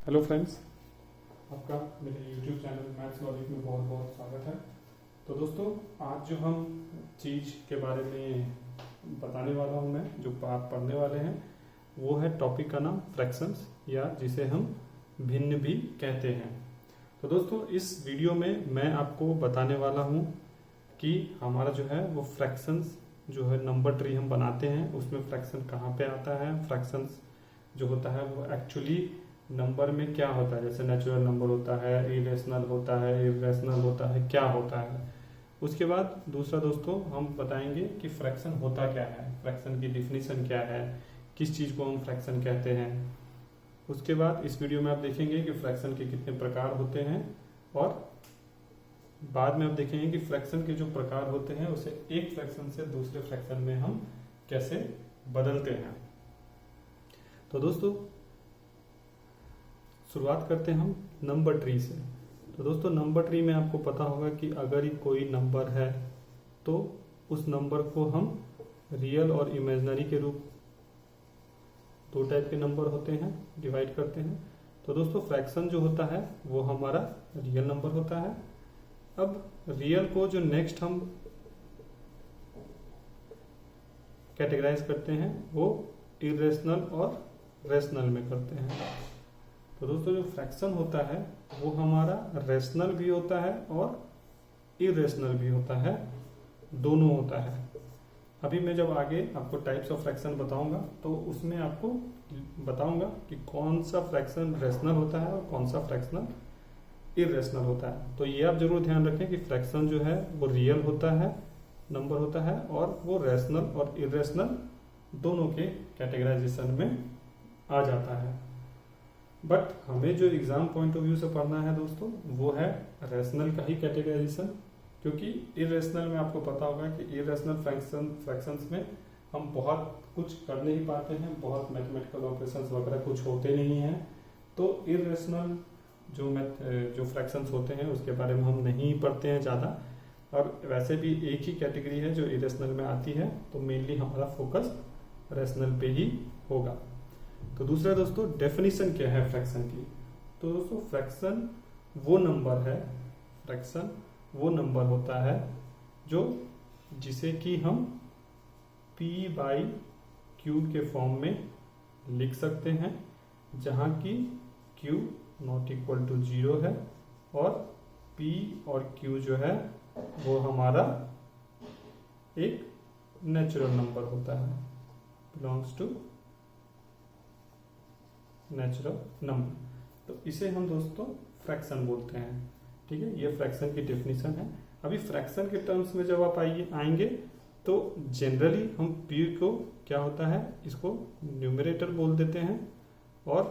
Hello friends, आपका मेरे YouTube channel maths logic में बहुत बहुत स्वागत है। तो दोस्तों, आज जो हम चीज़ के बारे में बताने वाला हूँ, मैं जो आप पढ़ने वाले हैं वो है टॉपिक का नाम फ्रैक्शंस, या जिसे हम भिन्न भी कहते हैं। तो दोस्तों, इस वीडियो में मैं आपको बताने वाला हूँ कि हमारा जो है वो फ्रैक्शंस जो है नंबर ट्री हम बनाते हैं, उसमें फ्रैक्शन कहाँ पे आता है, फ्रैक्शंस जो होता है वो एक्चुअली नंबर में क्या होता है, जैसे नेचुरल नंबर होता है, इरेशनल होता है, इरेशनल होता है, क्या होता है। उसके बाद दूसरा दोस्तों हम बताएंगे कि फ्रैक्शन होता क्या है, फ्रैक्शन की डिफिनीशन क्या है, किस चीज़ को हम फ्रैक्शन कहते हैं। उसके बाद इस वीडियो में आप देखेंगे कि फ्रैक्शन के कितने प्रकार होते हैं, और बाद में आप देखेंगे कि फ्रैक्शन के जो प्रकार होते हैं उसे एक फ्रैक्शन से दूसरे फ्रैक्शन में हम कैसे बदलते हैं। तो दोस्तों, शुरुआत करते हैं हम नंबर ट्री से। तो दोस्तों, नंबर ट्री में आपको पता होगा कि अगर ही कोई नंबर है तो उस नंबर को हम रियल और इमेजिनरी के रूप, दो टाइप के नंबर होते हैं, डिवाइड करते हैं। तो दोस्तों, फ्रैक्शन जो होता है वो हमारा रियल नंबर होता है। अब रियल को जो नेक्स्ट हम कैटेगराइज करते हैं वो इरेशनल और रेशनल में करते हैं। तो दोस्तों, जो फ्रैक्शन होता है वो हमारा रेशनल भी होता है और इरेशनल भी होता है, दोनों होता है। अभी मैं जब आगे आपको टाइप्स ऑफ फ्रैक्शन बताऊंगा तो उसमें आपको बताऊंगा कि कौन सा फ्रैक्शन रेशनल होता है और कौन सा फ्रैक्शनल इरेशनल होता है। तो ये आप जरूर ध्यान रखें कि फ्रैक्शन जो है वो रियल होता है, नंबर होता है, और वो रेशनल और इरेशनल दोनों के कैटेगराइजेशन में आ जाता है। बट हमें जो एग्जाम पॉइंट ऑफ व्यू से पढ़ना है दोस्तों वो है रेशनल का ही कैटेगराइजेशन, क्योंकि इरेशनल में आपको पता होगा कि इरेशनल फ्रैक्शंस में हम बहुत कुछ कर नहीं पाते हैं, बहुत मैथमेटिकल ऑपरेशंस वगैरह कुछ होते नहीं हैं। तो इरेशनल जो फ्रैक्शंस होते हैं उसके बारे में हम नहीं पढ़ते हैं ज़्यादा, और वैसे भी एक ही कैटेगरी है जो इरेशनल में आती है, तो मेनली हमारा फोकस रेशनल पे ही होगा। तो दूसरा दोस्तों, डेफिनेशन क्या है फ्रैक्शन की। तो दोस्तों, फ्रैक्शन वो नंबर है, फ्रैक्शन वो नंबर होता है जो जिसे कि हम p बाई क्यू के फॉर्म में लिख सकते हैं, जहां की q नॉट इक्वल टू 0 है और p और q जो है वो हमारा एक नेचुरल नंबर होता है, बिलोंग्स टू नेचुरल नंबर। तो इसे हम दोस्तों फ्रैक्शन बोलते हैं। ठीक है, ये फ्रैक्शन की डेफिनेशन है। अभी फ्रैक्शन के टर्म्स में जब आप आएंगे तो जनरली हम p को क्या होता है, इसको न्यूमरेटर बोल देते हैं, और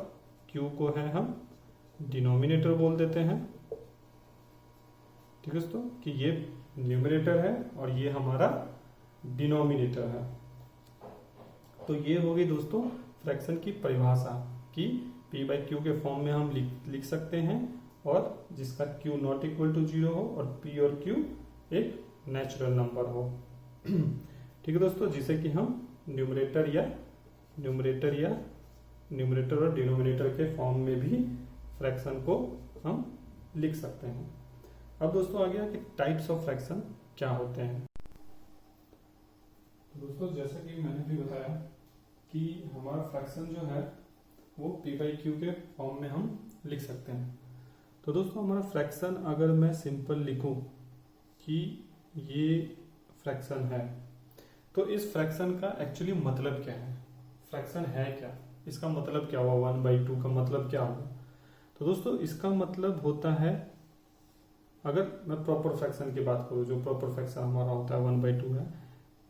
q को है हम डिनोमिनेटर बोल देते हैं। ठीक है दोस्तों, कि ये न्यूमरेटर है और ये हमारा डिनोमिनेटर है। तो ये होगी दोस्तों फ्रैक्शन की परिभाषा कि p बाई क्यू के फॉर्म में हम लिख सकते हैं, और जिसका q नॉट इक्वल टू 0 हो और p और q एक नेचुरल नंबर हो। ठीक है दोस्तों, जिसे कि हम न्यूमरेटर और डिनोमिनेटर के फॉर्म में भी फ्रैक्शन को हम लिख सकते हैं। अब दोस्तों आ गया कि टाइप्स ऑफ फ्रैक्शन क्या होते हैं। तो दोस्तों, जैसा कि मैंने भी बताया कि हमारा फ्रैक्शन जो है वो p बाई क्यू के फॉर्म में हम लिख सकते हैं। तो दोस्तों, हमारा फ्रैक्शन अगर मैं सिंपल लिखूं कि ये फ्रैक्शन है, तो इस फ्रैक्शन का एक्चुअली मतलब क्या है, फ्रैक्शन है क्या, इसका मतलब क्या हुआ, 1/2 का मतलब क्या हुआ। तो दोस्तों, इसका मतलब होता है, अगर मैं प्रॉपर फ्रैक्शन की बात करूं, जो प्रॉपर फ्रैक्शन हमारा होता है 1/2 है,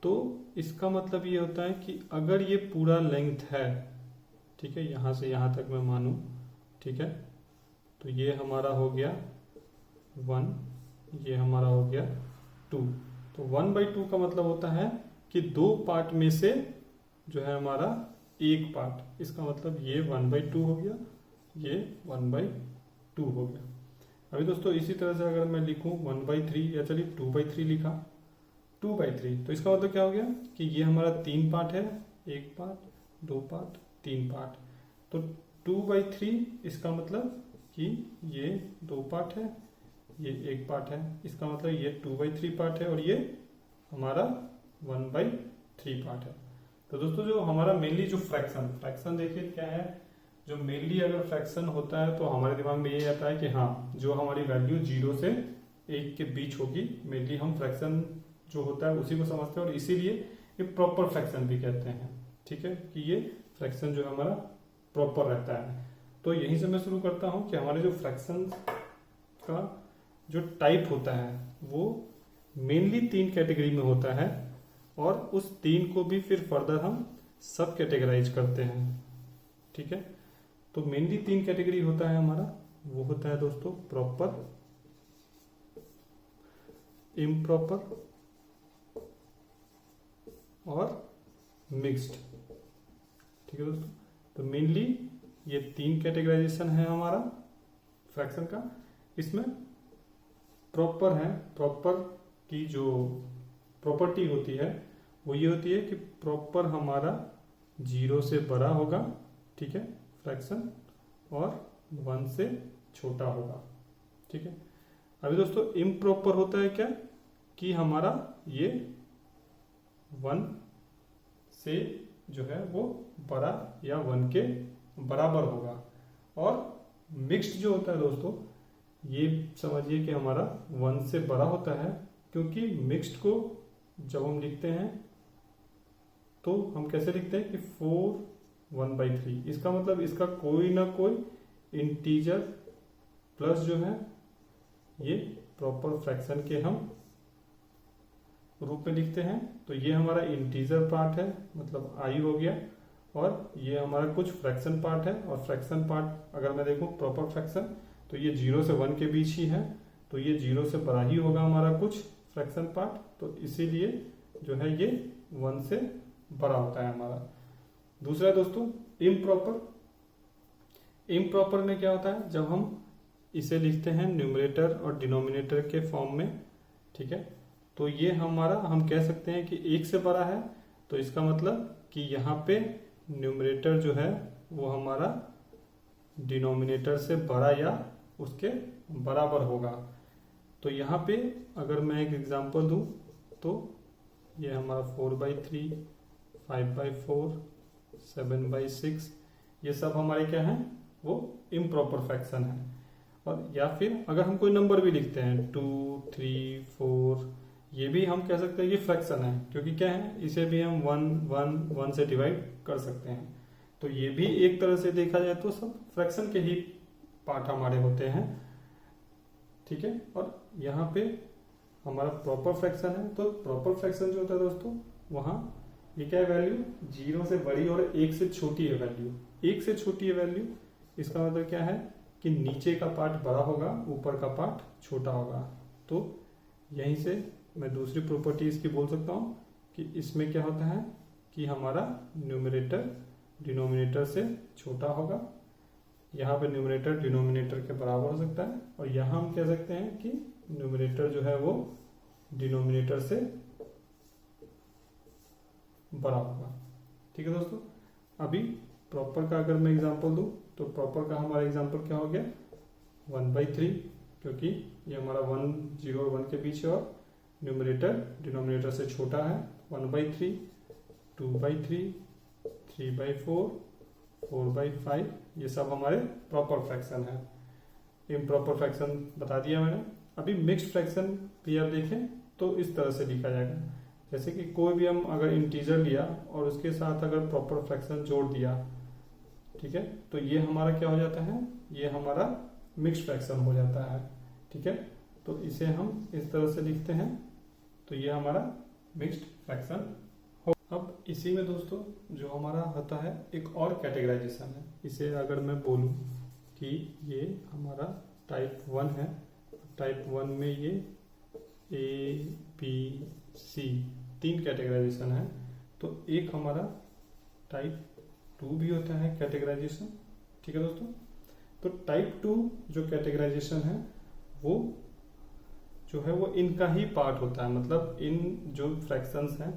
तो इसका मतलब ये होता है कि अगर ये पूरा लेंथ है, ठीक है, यहां से यहां तक मैं मानूं, ठीक है, तो ये हमारा हो गया 1, ये हमारा हो गया 2। तो 1/2 का मतलब होता है कि दो पार्ट में से जो है हमारा एक पार्ट, इसका मतलब ये 1/2 हो गया, ये 1/2 हो गया। अभी दोस्तों, इसी तरह से अगर मैं लिखूं 1/3, या चलिए 2/3 लिखा, 2/3, तो इसका मतलब क्या हो गया कि ये हमारा 3 पार्ट है, एक पार्ट, दो पार्ट, 3 पार्ट। तो 2/3 इसका मतलब कि ये 2 पार्ट है, ये 1 पार्ट है, इसका मतलब ये 2/3 पार्ट है और ये हमारा 1/3 पार्ट है। तो दोस्तों जो हमारा मेनली जो फ्रैक्शन देखिए क्या है, जो मेनली अगर फ्रैक्शन होता है तो हमारे दिमाग में ये आता है कि हाँ जो हमारी वैल्यू 0 से 1 के बीच होगी, मेनली हम फ्रैक्शन जो होता है उसी को समझते हैं और इसीलिए ये प्रॉपर फ्रैक्शन भी कहते हैं। ठीक है, कि ये फ्रैक्शन जो है हमारा प्रॉपर रहता है। तो यहीं से मैं शुरू करता हूं कि हमारे जो फ्रैक्शन का जो टाइप होता है वो मेनली 3 कैटेगरी में होता है और उस 3 को भी फिर फर्दर हम सब कैटेगराइज करते हैं। ठीक है, तो मेनली 3 कैटेगरी होता है हमारा, वो होता है दोस्तों प्रॉपर, इम्प्रॉपर और मिक्स्ड। ठीक है दोस्तों, तो मेनली ये 3 कैटेगराइजेशन है हमारा फ्रैक्शन का। इसमें प्रॉपर है, प्रॉपर की जो प्रॉपर्टी होती है वो ये होती है कि प्रॉपर हमारा 0 से बड़ा होगा, ठीक है, फ्रैक्शन, और 1 से छोटा होगा। ठीक है, अभी दोस्तों इम्प्रॉपर होता है क्या, कि हमारा ये 1 से जो है वो बड़ा या 1 के बराबर होगा। और मिक्स्ड जो होता है दोस्तों, ये समझिए कि हमारा 1 से बड़ा होता है, क्योंकि मिक्स्ड को जब हम लिखते हैं तो हम कैसे लिखते हैं कि 4 1/3, इसका मतलब इसका कोई ना कोई इंटीजर प्लस जो है ये प्रॉपर फ्रैक्शन के हम रूप में लिखते हैं। तो ये हमारा इंटीजर पार्ट है, मतलब आई हो गया, और ये हमारा कुछ फ्रैक्शन पार्ट है। और फ्रैक्शन पार्ट अगर मैं देखूं प्रॉपर फ्रैक्शन, तो ये 0 से 1 के बीच ही है, तो ये 0 से बड़ा ही होगा हमारा कुछ फ्रैक्शन पार्ट, तो इसीलिए जो है ये 1 से बड़ा होता है हमारा। दूसरा दोस्तों इम्प्रॉपर। इम्प्रॉपर में क्या होता है, जब हम इसे लिखते हैं न्यूमरेटर और डिनोमिनेटर के फॉर्म में, ठीक है, तो ये हमारा हम कह सकते हैं कि 1 से बड़ा है, तो इसका मतलब कि यहाँ पे न्यूमरेटर जो है वो हमारा डिनोमिनेटर से बड़ा या उसके बराबर होगा। तो यहाँ पे अगर मैं एक एग्जांपल दूं तो ये हमारा 4/3, 5/4, 7/6, ये सब हमारे क्या हैं, वो इम्प्रॉपर फ्रैक्शन है। और या फिर अगर हम कोई नंबर भी लिखते हैं 2, 3, 4, ये भी हम कह सकते हैं ये फ्रैक्शन है, क्योंकि क्या है, इसे भी हम 1 से डिवाइड कर सकते हैं। तो ये भी एक तरह से देखा जाए तो सब फ्रैक्शन के ही पार्ट हमारे होते हैं। ठीक है, और यहाँ पे हमारा प्रॉपर फ्रैक्शन है, तो प्रॉपर फ्रैक्शन जो होता है दोस्तों, वहां ये क्या है, वैल्यू 0 से बड़ी और 1 से छोटी है वैल्यू। 1 से छोटी है वैल्यू, इसका मतलब क्या है कि नीचे का पार्ट बड़ा होगा, ऊपर का पार्ट छोटा होगा। तो यहीं से मैं दूसरी प्रॉपर्टी इसकी बोल सकता हूँ कि इसमें क्या होता है कि हमारा न्यूमरेटर डिनोमिनेटर से छोटा होगा। यहाँ पे न्यूमरेटर डिनोमिनेटर के बराबर हो सकता है, और यहाँ हम कह सकते हैं कि न्यूमरेटर जो है वो डिनोमिनेटर से बड़ा होगा। ठीक है दोस्तों, अभी प्रॉपर का अगर मैं एग्जांपल दूं तो प्रॉपर का हमारा एग्जांपल क्या हो गया, 1/3, क्योंकि ये हमारा 1, 0 और 1 के बीच है, और न्यूमरेटर डिनोमिनेटर से छोटा है। 1/3, 2/3, 3/4, 4/5, ये सब हमारे प्रॉपर फ्रैक्शन है। इम्प्रॉपर फ्रैक्शन बता दिया मैंने। अभी मिक्स्ड फ्रैक्शन भी आप देखें तो इस तरह से लिखा जाएगा, जैसे कि कोई भी हम अगर इंटीजर लिया और उसके साथ अगर प्रॉपर फ्रैक्शन जोड़ दिया, ठीक है, तो ये हमारा क्या हो जाता है, ये हमारा मिक्स्ड फ्रैक्शन हो जाता है। ठीक है, तो इसे हम इस तरह से लिखते हैं, तो ये हमारा मिक्स्ड फ्रैक्शन हो। अब इसी में दोस्तों जो हमारा होता है एक और कैटेगराइजेशन है, इसे अगर मैं बोलूं कि ये हमारा टाइप 1 है, टाइप 1 में ये A, B, C 3 कैटेगराइजेशन है। तो एक हमारा टाइप 2 भी होता है कैटेगराइजेशन। ठीक है दोस्तों, तो टाइप 2 जो कैटेगराइजेशन है वो जो है वो इनका ही पार्ट होता है, मतलब इन जो फ्रैक्शंस हैं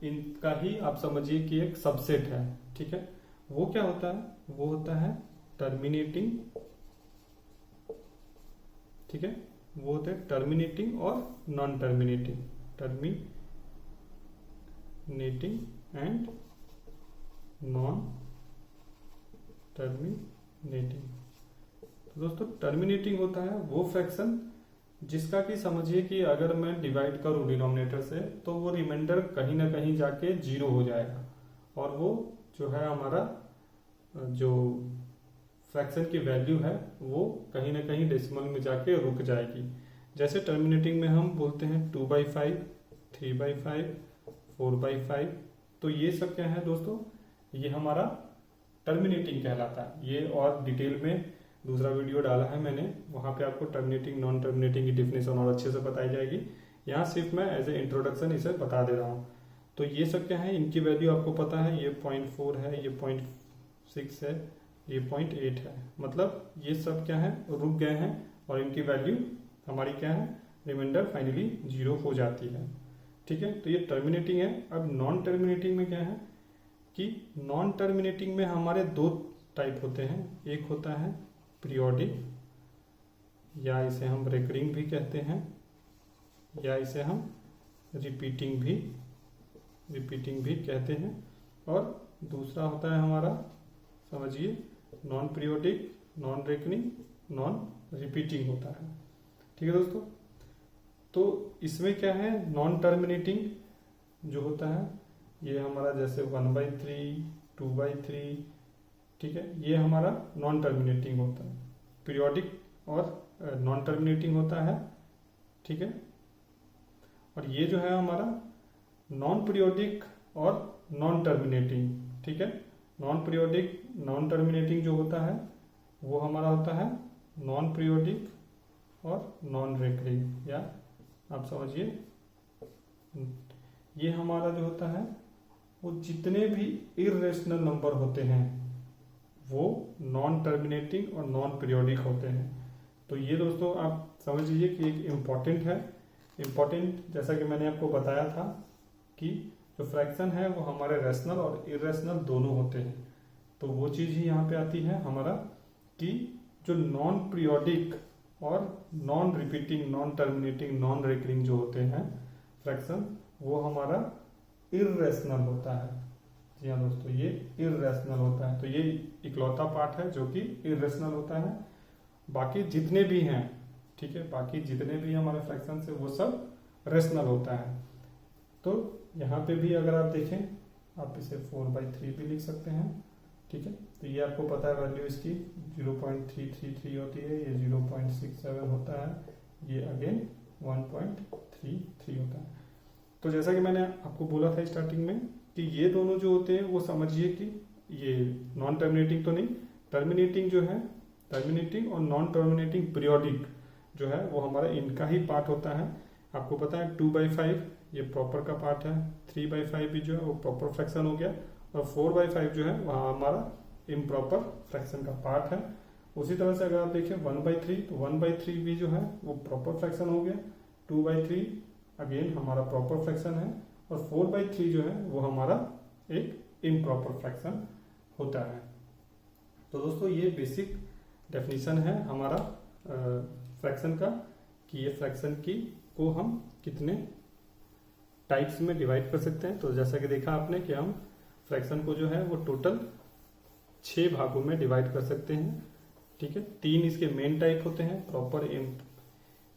इनका ही आप समझिए कि एक सबसेट है। ठीक है, वो क्या होता है, वो होता है टर्मिनेटिंग, ठीक है, वो होते हैं टर्मिनेटिंग और non terminating, terminating and non terminating. तो दोस्तों टर्मिनेटिंग होता है वो फ्रैक्शन जिसका कि समझिए कि अगर मैं डिवाइड करूं डिनोमिनेटर से तो वो रिमाइंडर कहीं ना कहीं जाके जीरो हो जाएगा और वो जो है हमारा जो फ्रैक्शन की वैल्यू है वो कहीं ना कहीं डेसिमल में जाके रुक जाएगी। जैसे टर्मिनेटिंग में हम बोलते हैं 2/5, 3/5, 4/5, तो ये सब क्या है दोस्तों, ये हमारा टर्मिनेटिंग कहलाता है। ये और डिटेल में दूसरा वीडियो डाला है मैंने, वहां पे आपको टर्मिनेटिंग नॉन टर्मिनेटिंग की डिफिनेशन और अच्छे से बताई जाएगी। यहाँ सिर्फ मैं एज ए इंट्रोडक्शन इसे बता दे रहा हूँ। तो ये सब क्या है, इनकी वैल्यू आपको पता है, ये 0.4 है, ये 0.6 है, ये 0.8 है, मतलब ये सब क्या है रुक गए हैं और इनकी वैल्यू हमारी क्या है, रिमाइंडर फाइनली जीरो हो जाती है। ठीक है, तो ये टर्मिनेटिंग है। अब नॉन टर्मिनेटिंग में क्या है कि नॉन टर्मिनेटिंग में हमारे दो टाइप होते हैं। एक होता है पीरियोडिक, या इसे हम रिकरिंग भी कहते हैं, या इसे हम रिपीटिंग भी कहते हैं। और दूसरा होता है हमारा, समझिए, non periodic, non recurring, non repeating होता है। ठीक है दोस्तों, तो इसमें क्या है, नॉन टर्मिनेटिंग जो होता है ये हमारा जैसे 1/3, 2/3, ठीक है, ये हमारा नॉन टर्मिनेटिंग होता है। पीरियोडिक और नॉन टर्मिनेटिंग होता है, ठीक है। और ये जो है हमारा नॉन पीरियोडिक और नॉन टर्मिनेटिंग, ठीक है। नॉन पीरियोडिक नॉन टर्मिनेटिंग जो होता है वो हमारा होता है नॉन पीरियोडिक और नॉन रिकरिंग, या आप समझिए ये हमारा जो होता है वो जितने भी इर्रेशनल नंबर होते हैं वो नॉन टर्मिनेटिंग और नॉन पीरियोडिक होते हैं। तो ये दोस्तों आप समझ लीजिए कि एक इम्पॉर्टेंट है। इम्पॉर्टेंट जैसा कि मैंने आपको बताया था कि जो फ्रैक्शन है वो हमारे रैशनल और इरेशनल दोनों होते हैं। तो वो चीज़ ही यहाँ पे आती है हमारा कि जो नॉन पीरियोडिक और non repeating, non terminating, non recurring जो होते हैं फ्रैक्शन, वो हमारा इरेशनल होता है। जी हाँ दोस्तों, ये इरेशनल होता है। तो ये इकलौता पार्ट है जो कि इरेशनल होता है। बाकी जितने भी हैं, ठीक है, बाकी जितने भी हमारे फ्रैक्शन है वो सब रेशनल होता है। तो यहाँ पे भी अगर आप देखें, आप इसे 4/3 भी लिख सकते हैं, ठीक है। तो ये आपको पता है वैल्यू इसकी 0.333 होती है, ये 0.67 होता है, ये अगेन 1.33 होता है। तो जैसा कि मैंने आपको बोला था स्टार्टिंग में कि ये दोनों जो होते हैं वो समझिए कि ये नॉन टर्मिनेटिंग तो नहीं, टर्मिनेटिंग जो है, टर्मिनेटिंग और नॉन टर्मिनेटिंग पीरियोडिक जो है वो हमारा इनका ही पार्ट होता है। आपको पता है 2/5 ये प्रॉपर का पार्ट है, 3/5 भी जो है वो प्रॉपर फ्रैक्शन हो गया, और 4/5 जो है वहाँ हमारा इम्प्रॉपर फ्रैक्शन का पार्ट है। उसी तरह से अगर आप देखें 1/3, तो 1/3 भी जो है वो प्रॉपर फ्रैक्शन हो गया, 2/3 अगेन हमारा प्रॉपर फ्रैक्शन है, और 4/3 जो है वो हमारा एक इम्प्रॉपर फ्रैक्शन होता है। तो दोस्तों ये बेसिक डेफिनेशन है हमारा फ्रैक्शन का, कि ये फ्रैक्शन की को हम कितने टाइप्स में डिवाइड कर सकते हैं। तो जैसा कि देखा आपने कि हम फ्रैक्शन को जो है वो टोटल 6 भागों में डिवाइड कर सकते हैं, ठीक है। 3 इसके मेन टाइप होते हैं, प्रॉपर,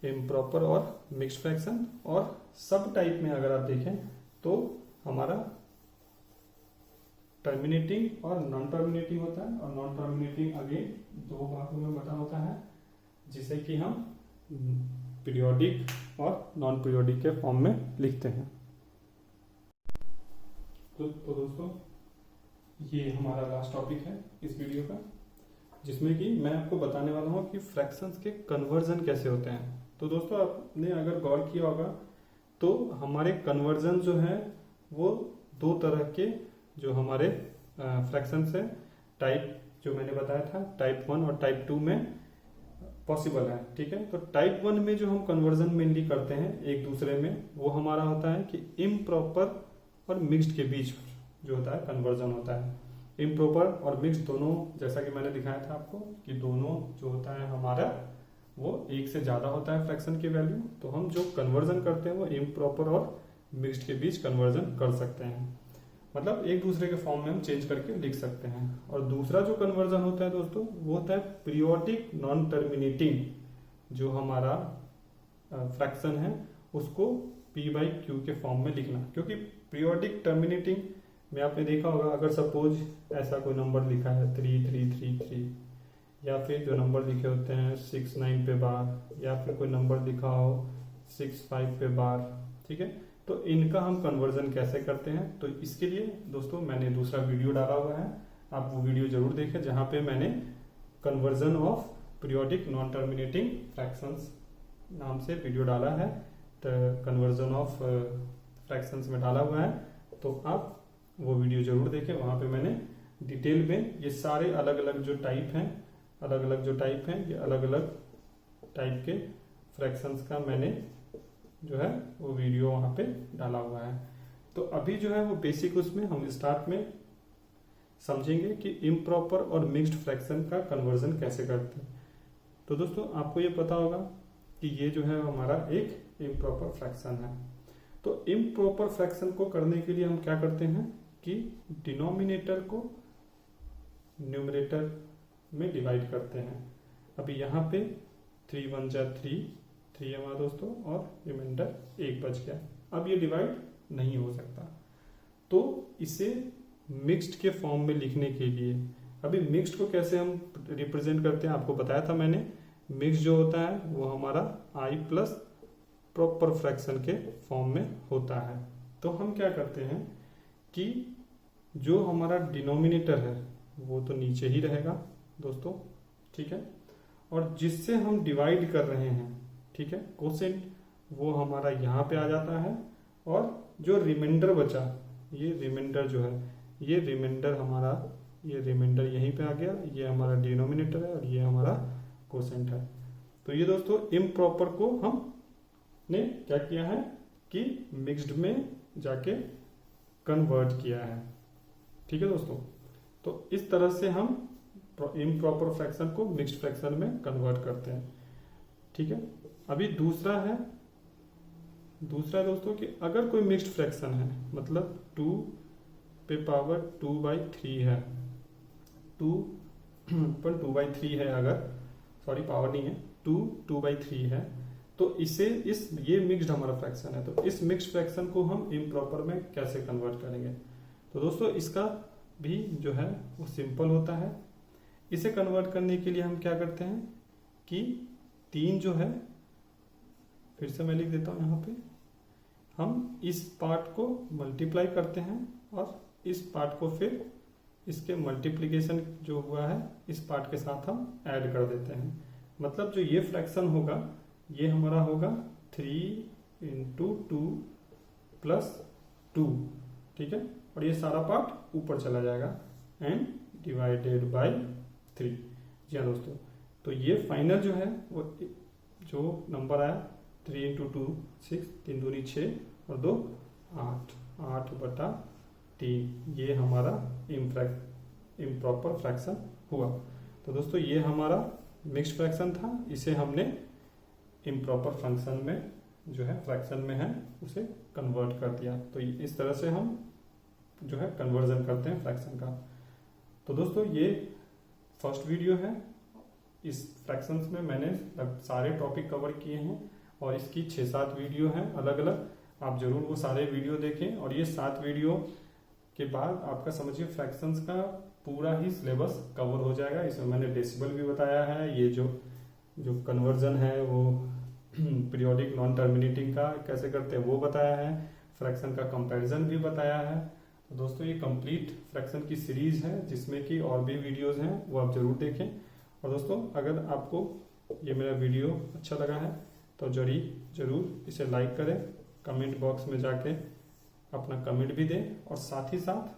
इम्प्रॉपर और मिक्स्ड फ्रैक्शन। और सब टाइप में अगर आप देखें तो हमारा टर्मिनेटिंग और नॉन टर्मिनेटिंग होता है, और नॉन टर्मिनेटिंग अगेन 2 भागों में बटा होता है, जिसे कि हम पीरियोडिक और नॉन पीरियोडिक के फॉर्म में लिखते हैं। तो दोस्तों ये हमारा लास्ट टॉपिक है इस वीडियो का, जिसमें कि मैं आपको बताने वाला हूँ कि फ्रैक्शंस के कन्वर्जन कैसे होते हैं। तो दोस्तों आपने अगर गौर किया होगा तो हमारे कन्वर्जन जो है वो 2 तरह के जो हमारे फ्रैक्शंस है, टाइप जो मैंने बताया था टाइप 1 और टाइप 2 में पॉसिबल है, ठीक है। तो टाइप 1 में जो हम कन्वर्जन मेनली करते हैं एक दूसरे में, वो हमारा होता है कि इम्प्रॉपर और मिक्स्ड के बीच जो होता है कन्वर्जन होता है। इम्प्रॉपर और मिक्स्ड दोनों, जैसा कि मैंने दिखाया था आपको कि दोनों जो होता है हमारा वो एक से ज़्यादा होता है फ्रैक्शन की वैल्यू, तो हम जो कन्वर्जन करते हैं वो इम्प्रॉपर और मिक्स्ड के बीच कन्वर्जन कर सकते हैं, मतलब एक दूसरे के फॉर्म में हम चेंज करके लिख सकते हैं। और दूसरा जो कन्वर्जन होता है दोस्तों वो होता है पीरियोडिक नॉन टर्मिनेटिंग, जो हमारा फ्रैक्शन है उसको p/q के फॉर्म में लिखना, क्योंकि पीरियोडिक टर्मिनेटिंग में आपने देखा होगा, अगर सपोज ऐसा कोई नंबर लिखा है 3333, या फिर जो नंबर लिखे होते हैं 69 पे बार, या फिर कोई नंबर लिखा हो 65 पे बार, ठीक है, तो इनका हम कन्वर्जन कैसे करते हैं, तो इसके लिए दोस्तों मैंने दूसरा वीडियो डाला हुआ है, आप वो वीडियो जरूर देखें, जहां पे मैंने conversion of periodic non terminating fractions नाम से वीडियो डाला है, तो कन्वर्जन ऑफ फ्रैक्शंस में डाला हुआ है, तो आप वो वीडियो जरूर देखें। वहां पे मैंने डिटेल में ये सारे अलग अलग जो टाइप हैं, ये अलग अलग टाइप के फ्रैक्शंस का मैंने जो है वो वीडियो वहां पे डाला हुआ है। तो अभी जो है वो बेसिक उसमें हम स्टार्ट में समझेंगे कि इम्प्रॉपर और मिक्स्ड फ्रैक्शन का कन्वर्जन कैसे करते हैं। तो दोस्तों आपको ये पता होगा कि ये जो है हमारा एक इम्प्रॉपर फ्रैक्शन है। तो इम्प्रॉपर फ्रैक्शन को करने के लिए हम क्या करते हैं कि डिनोमिनेटर को न्यूमरेटर में डिवाइड करते हैं। अभी यहाँ पे 3 1 जा 3 हमारा दोस्तों, और रिमाइंडर 1 बच गया। अब ये डिवाइड नहीं हो सकता, तो इसे मिक्स्ड के फॉर्म में लिखने के लिए, अभी मिक्स्ड को कैसे हम रिप्रेजेंट करते हैं आपको बताया था मैंने। मिक्स जो होता है वो हमारा i प्लस प्रॉपर फ्रैक्शन के फॉर्म में होता है। तो हम क्या करते हैं कि जो हमारा डिनोमिनेटर है वो तो नीचे ही रहेगा दोस्तों, ठीक है, और जिससे हम डिवाइड कर रहे हैं, ठीक है, कोसेंट, वो हमारा यहाँ पे आ जाता है, और जो रिमाइंडर बचा, ये रिमाइंडर जो है, ये रिमाइंडर यहीं पे आ गया, ये हमारा डिनोमिनेटर है और ये हमारा कोसेंट है। तो ये दोस्तों इम्प्रॉपर को हमने क्या किया है कि मिक्स्ड में जाके कन्वर्ट किया है, ठीक है दोस्तों। तो इस तरह से हम इम्प्रॉपर फ्रैक्शन को मिक्स्ड फ्रैक्शन में कन्वर्ट करते हैं, ठीक है। अभी दूसरा है दोस्तों कि अगर कोई मिक्स्ड फ्रैक्शन है, मतलब 2 पे पावर 2/3 है, 2/3 है, अगर सॉरी पावर नहीं है, 2/3 है, तो ये मिक्स्ड हमारा फ्रैक्शन है। तो इस मिक्स्ड फ्रैक्शन को हम इम्प्रॉपर में कैसे कन्वर्ट करेंगे, तो दोस्तों इसका भी जो है वो सिंपल होता है। इसे कन्वर्ट करने के लिए हम क्या करते हैं कि 3 जो है, फिर से मैं लिख देता हूं, यहाँ पे हम इस पार्ट को मल्टीप्लाई करते हैं और इस पार्ट को फिर इसके मल्टीप्लिकेशन जो हुआ है इस पार्ट के साथ हम ऐड कर देते हैं। मतलब जो ये फ्रैक्शन होगा ये हमारा होगा 3 × 2 + 2, ठीक है, और ये सारा पार्ट ऊपर चला जाएगा एंड डिवाइडेड बाय 3। जी हाँ दोस्तों, तो ये फाइनल जो है वो जो नंबर आया 3 × 2 6, 3 दूनी 6 और 2 8, 8/3, ये हमारा इम्प्रॉपर फ्रैक्शन हुआ। तो दोस्तों ये हमारा मिक्स्ड फ्रैक्शन था, इसे हमने इम्प्रॉपर फंक्शन में जो है फ्रैक्शन में है उसे कन्वर्ट कर दिया। तो इस तरह से हम जो है कन्वर्जन करते हैं फ्रैक्शन का। तो दोस्तों ये फर्स्ट वीडियो है, इस फ्रैक्शंस में मैंने सारे टॉपिक कवर किए हैं और इसकी 6-7 वीडियो हैं अलग अलग, आप जरूर वो सारे वीडियो देखें। और ये 7 वीडियो के बाद आपका समझिए फ्रैक्शंस का पूरा ही सिलेबस कवर हो जाएगा। इसमें मैंने डेसिबल भी बताया है, ये जो कन्वर्जन है वो पीरियोडिक नॉन टर्मिनेटिंग का कैसे करते हैं वो बताया है, फ्रैक्शन का कंपैरिजन भी बताया है। तो दोस्तों ये कंप्लीट फ्रैक्शन की सीरीज है जिसमें कि और भी वीडियोस हैं, वो आप जरूर देखें। और दोस्तों अगर आपको ये मेरा वीडियो अच्छा लगा है तो जरूर इसे लाइक करें, कमेंट बॉक्स में जाके अपना कमेंट भी दें, और साथ ही साथ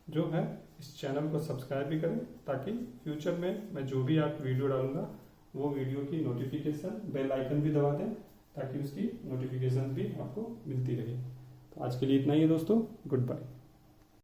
जो है इस चैनल को सब्सक्राइब भी करें, ताकि फ्यूचर में मैं जो भी आप वीडियो डालूंगा वो वीडियो की नोटिफिकेशन, बेल आइकन भी दबा दें ताकि उसकी नोटिफिकेशन भी आपको मिलती रहे। तो आज के लिए इतना ही है दोस्तों, गुड बाय।